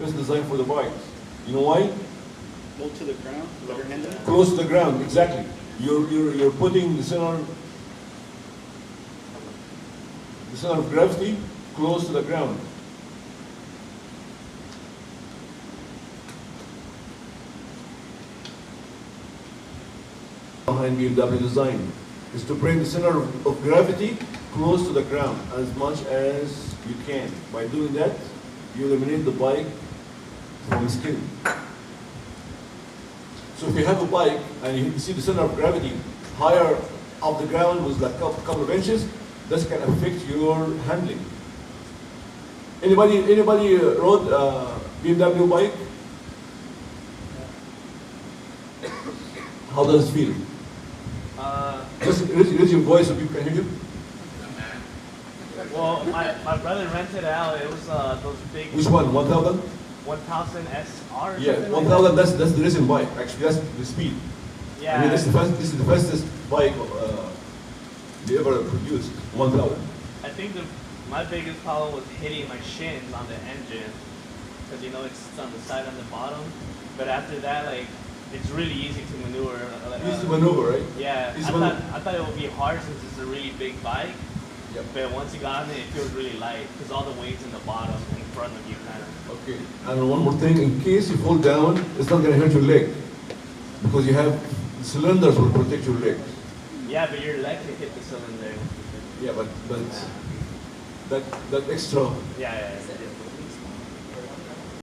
best design for the bikes. You know why? Low to the ground, lower handle. Close to the ground, exactly. You're putting the center of gravity close to the ground. Behind BMW design is to bring the center of gravity close to the ground as much as you can. By doing that, you eliminate the bike from skidding. So if you have a bike and you see the center of gravity higher off the ground with like a couple of inches, this can affect your handling. Anybody rode a BMW bike? How does it feel? Just raise your voice so people can hear you. Well, my brother rented out. It was those big. Which one? 1000? 1000 SR. Yeah, something 1000. Like That's the racing bike. Actually, that's the speed. yeah. I mean, this is the fastest bike they ever produced. 1000. I think my biggest problem was hitting my shins on the engine because it's on the side and the bottom. But after that, like it's really easy to maneuver. Easy to maneuver, right? Yeah, Easy to maneuver. I thought it would be hard since it's a really big bike. Yep. But once you got on it, it feels really light because all the weight's in the bottom in front of you, kind of. Okay. And one more thing, in case you fall down, it's not going to hurt your leg because you have cylinders will protect your leg. Yeah, but your leg can hit the cylinder. Yeah, but that extra Yeah.